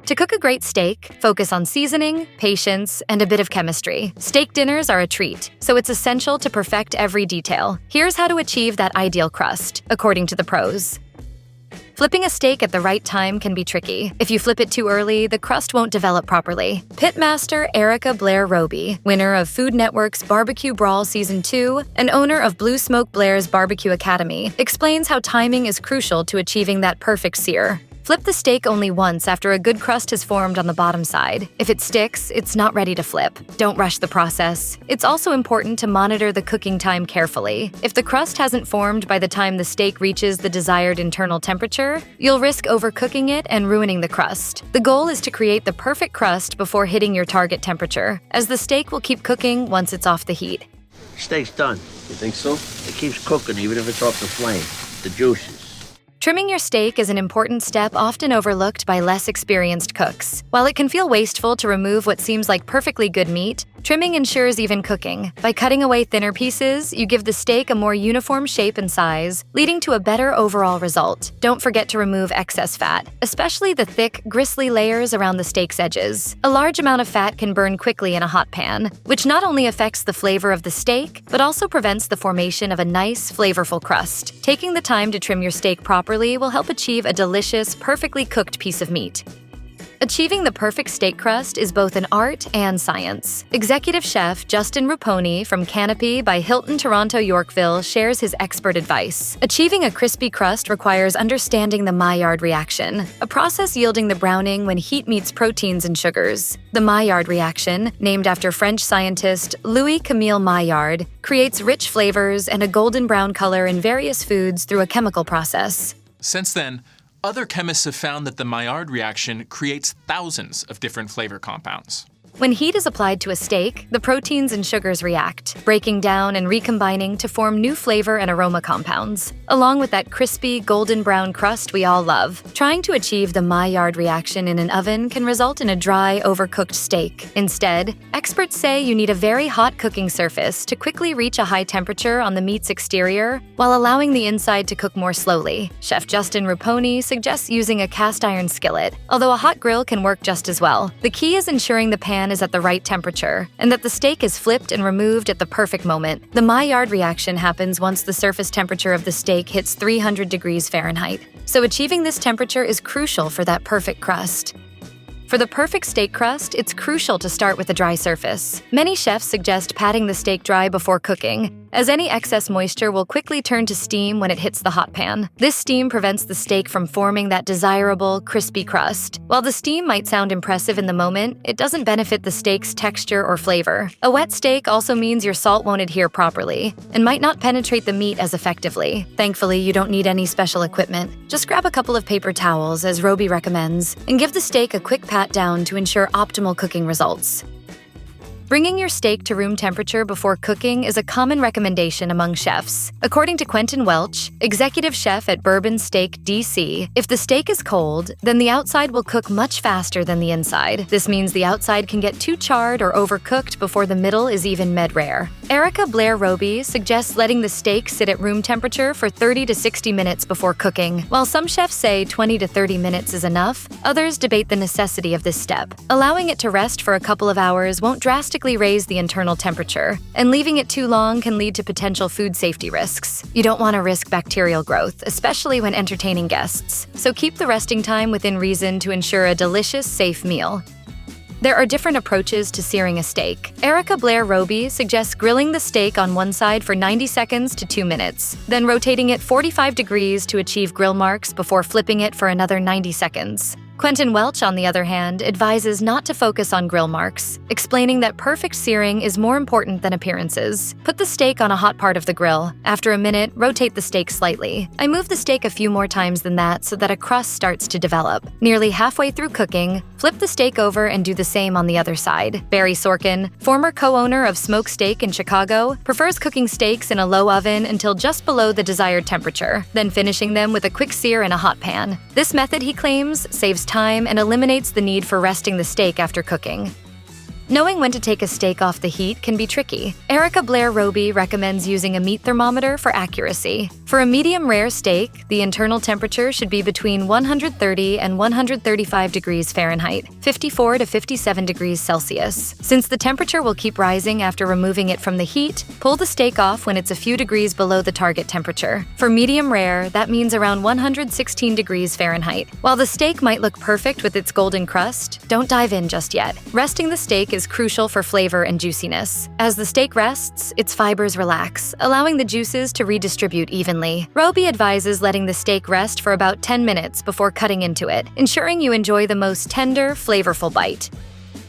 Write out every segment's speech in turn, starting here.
To cook a great steak, focus on seasoning, patience, and a bit of chemistry. Steak dinners are a treat, so it's essential to perfect every detail. Here's how to achieve that ideal crust, according to the pros. Flipping a steak at the right time can be tricky. If you flip it too early, the crust won't develop properly. Pitmaster Erica Blair Roby, winner of Food Network's Barbecue Brawl Season 2 and owner of Blue Smoke Blair's Barbecue Academy, explains how timing is crucial to achieving that perfect sear. Flip the steak only once after a good crust has formed on the bottom side. If it sticks, it's not ready to flip. Don't rush the process. It's also important to monitor the cooking time carefully. If the crust hasn't formed by the time the steak reaches the desired internal temperature, you'll risk overcooking it and ruining the crust. The goal is to create the perfect crust before hitting your target temperature, as the steak will keep cooking once it's off the heat. Steak's done. You think so? It keeps cooking even if it's off the flame. The juices. Trimming your steak is an important step often overlooked by less experienced cooks. While it can feel wasteful to remove what seems like perfectly good meat, trimming ensures even cooking. By cutting away thinner pieces, you give the steak a more uniform shape and size, leading to a better overall result. Don't forget to remove excess fat, especially the thick, gristly layers around the steak's edges. A large amount of fat can burn quickly in a hot pan, which not only affects the flavor of the steak, but also prevents the formation of a nice, flavorful crust. Taking the time to trim your steak properly will help achieve a delicious, perfectly cooked piece of meat. Achieving the perfect steak crust is both an art and science. Executive chef Justin Raponi from Canopy by Hilton Toronto Yorkville shares his expert advice. Achieving a crispy crust requires understanding the Maillard reaction, a process yielding the browning when heat meets proteins and sugars. The Maillard reaction, named after French scientist Louis-Camille Maillard, creates rich flavors and a golden brown color in various foods through a chemical process. Since then, other chemists have found that the Maillard reaction creates thousands of different flavor compounds. When heat is applied to a steak, the proteins and sugars react, breaking down and recombining to form new flavor and aroma compounds, along with that crispy, golden brown crust we all love. Trying to achieve the Maillard reaction in an oven can result in a dry, overcooked steak. Instead, experts say you need a very hot cooking surface to quickly reach a high temperature on the meat's exterior while allowing the inside to cook more slowly. Chef Justin Raponi suggests using a cast iron skillet, although a hot grill can work just as well. The key is ensuring the pan is at the right temperature, and that the steak is flipped and removed at the perfect moment. The Maillard reaction happens once the surface temperature of the steak hits 300 degrees Fahrenheit, so achieving this temperature is crucial for that perfect crust. For the perfect steak crust, it's crucial to start with a dry surface. Many chefs suggest patting the steak dry before cooking, as any excess moisture will quickly turn to steam when it hits the hot pan. This steam prevents the steak from forming that desirable, crispy crust. While the steam might sound impressive in the moment, it doesn't benefit the steak's texture or flavor. A wet steak also means your salt won't adhere properly and might not penetrate the meat as effectively. Thankfully, you don't need any special equipment. Just grab a couple of paper towels, as Roby recommends, and give the steak a quick pat down to ensure optimal cooking results. Bringing your steak to room temperature before cooking is a common recommendation among chefs. According to Quentin Welch, executive chef at Bourbon Steak DC, if the steak is cold, then the outside will cook much faster than the inside. This means the outside can get too charred or overcooked before the middle is even med-rare. Erica Blair Roby suggests letting the steak sit at room temperature for 30 to 60 minutes before cooking. While some chefs say 20 to 30 minutes is enough, others debate the necessity of this step. Allowing it to rest for a couple of hours won't drastically raise the internal temperature, and leaving it too long can lead to potential food safety risks. You don't want to risk bacterial growth, especially when entertaining guests, so keep the resting time within reason to ensure a delicious, safe meal. There are different approaches to searing a steak. Erica Blair Roby suggests grilling the steak on one side for 90 seconds to 2 minutes, then rotating it 45 degrees to achieve grill marks before flipping it for another 90 seconds. Quentin Welch, on the other hand, advises not to focus on grill marks, explaining that perfect searing is more important than appearances. Put the steak on a hot part of the grill. After a minute, rotate the steak slightly. I move the steak a few more times than that so that a crust starts to develop. Nearly halfway through cooking, flip the steak over and do the same on the other side. Barry Sorkin, former co-owner of Smoke Steak in Chicago, prefers cooking steaks in a low oven until just below the desired temperature, then finishing them with a quick sear in a hot pan. This method, he claims, saves time and eliminates the need for resting the steak after cooking. Knowing when to take a steak off the heat can be tricky. Erica Blair Roby recommends using a meat thermometer for accuracy. For a medium rare steak, the internal temperature should be between 130 and 135 degrees Fahrenheit, 54 to 57 degrees Celsius. Since the temperature will keep rising after removing it from the heat, pull the steak off when it's a few degrees below the target temperature. For medium rare, that means around 116 degrees Fahrenheit. While the steak might look perfect with its golden crust, don't dive in just yet. Resting the steak is crucial for flavor and juiciness. As the steak rests, its fibers relax, allowing the juices to redistribute evenly. Roby advises letting the steak rest for about 10 minutes before cutting into it, ensuring you enjoy the most tender, flavorful bite.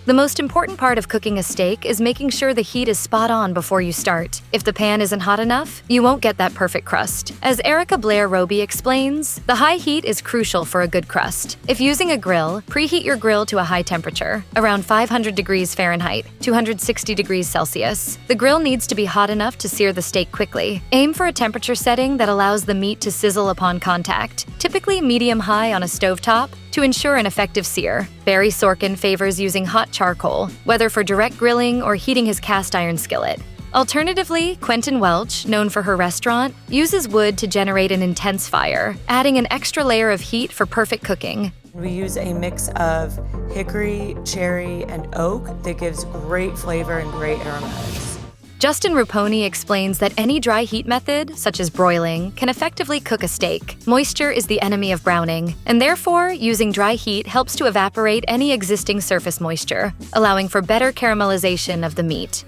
The most important part of cooking a steak is making sure the heat is spot on before you start. If the pan isn't hot enough, you won't get that perfect crust. As Erica Blair Roby explains, the high heat is crucial for a good crust. If using a grill, preheat your grill to a high temperature, around 500 degrees Fahrenheit, 260 degrees Celsius. The grill needs to be hot enough to sear the steak quickly. Aim for a temperature setting that allows the meat to sizzle upon contact, typically medium-high on a stovetop, to ensure an effective sear. Barry Sorkin favors using hot charcoal, whether for direct grilling or heating his cast iron skillet. Alternatively, Quentin Welch, known for her restaurant, uses wood to generate an intense fire, adding an extra layer of heat for perfect cooking. We use a mix of hickory, cherry, and oak that gives great flavor and great aromatics. Justin Ruponi explains that any dry heat method, such as broiling, can effectively cook a steak. Moisture is the enemy of browning, and therefore, using dry heat helps to evaporate any existing surface moisture, allowing for better caramelization of the meat.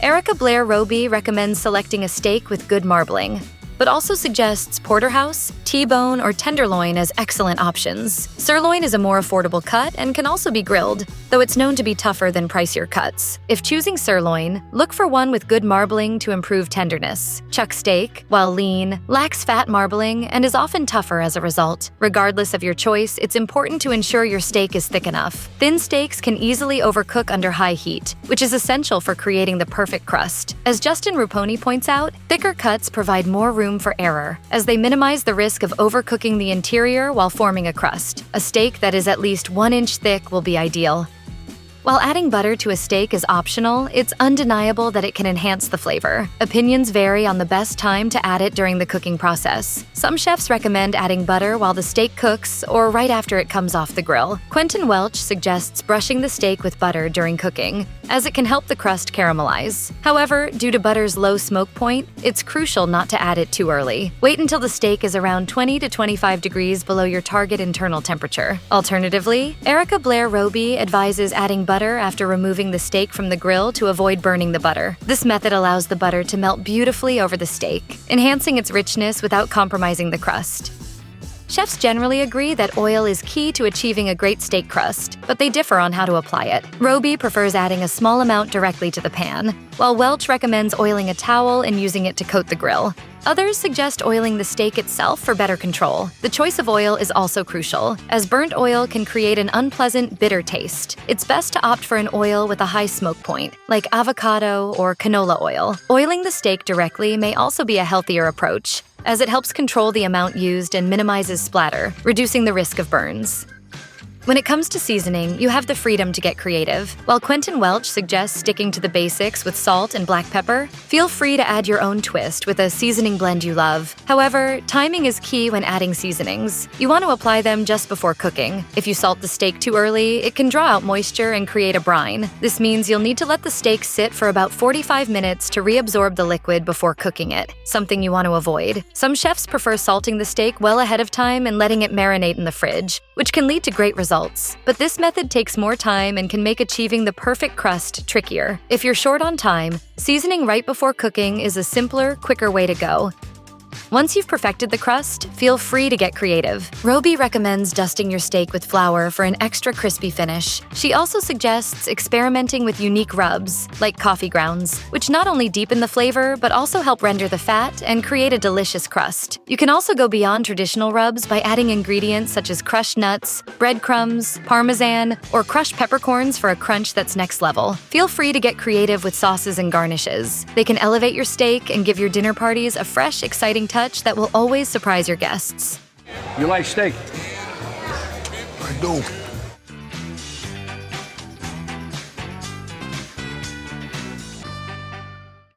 Erica Blair Roby recommends selecting a steak with good marbling, but also suggests porterhouse, T-bone, or tenderloin as excellent options. Sirloin is a more affordable cut and can also be grilled, though it's known to be tougher than pricier cuts. If choosing sirloin, look for one with good marbling to improve tenderness. Chuck steak, while lean, lacks fat marbling and is often tougher as a result. Regardless of your choice, it's important to ensure your steak is thick enough. Thin steaks can easily overcook under high heat, which is essential for creating the perfect crust. As Justin Ruponi points out, thicker cuts provide more room for error, as they minimize the risk of overcooking the interior while forming a crust. A steak that is at least 1 inch thick will be ideal. While adding butter to a steak is optional, it's undeniable that it can enhance the flavor. Opinions vary on the best time to add it during the cooking process. Some chefs recommend adding butter while the steak cooks or right after it comes off the grill. Quentin Welch suggests brushing the steak with butter during cooking, as it can help the crust caramelize. However, due to butter's low smoke point, it's crucial not to add it too early. Wait until the steak is around 20 to 25 degrees below your target internal temperature. Alternatively, Erica Blair Roby advises adding butter after removing the steak from the grill to avoid burning the butter. This method allows the butter to melt beautifully over the steak, enhancing its richness without compromising the crust. Chefs generally agree that oil is key to achieving a great steak crust, but they differ on how to apply it. Roby prefers adding a small amount directly to the pan, while Welch recommends oiling a towel and using it to coat the grill. Others suggest oiling the steak itself for better control. The choice of oil is also crucial, as burnt oil can create an unpleasant, bitter taste. It's best to opt for an oil with a high smoke point, like avocado or canola oil. Oiling the steak directly may also be a healthier approach, as it helps control the amount used and minimizes splatter, reducing the risk of burns. When it comes to seasoning, you have the freedom to get creative. While Quentin Welch suggests sticking to the basics with salt and black pepper, feel free to add your own twist with a seasoning blend you love. However, timing is key when adding seasonings. You want to apply them just before cooking. If you salt the steak too early, it can draw out moisture and create a brine. This means you'll need to let the steak sit for about 45 minutes to reabsorb the liquid before cooking it, something you want to avoid. Some chefs prefer salting the steak well ahead of time and letting it marinate in the fridge, which can lead to great results. But this method takes more time and can make achieving the perfect crust trickier. If you're short on time, seasoning right before cooking is a simpler, quicker way to go. Once you've perfected the crust, feel free to get creative. Roby recommends dusting your steak with flour for an extra crispy finish. She also suggests experimenting with unique rubs, like coffee grounds, which not only deepen the flavor, but also help render the fat and create a delicious crust. You can also go beyond traditional rubs by adding ingredients such as crushed nuts, breadcrumbs, parmesan, or crushed peppercorns for a crunch that's next level. Feel free to get creative with sauces and garnishes. They can elevate your steak and give your dinner parties a fresh, exciting touch that will always surprise your guests. You like steak? I do.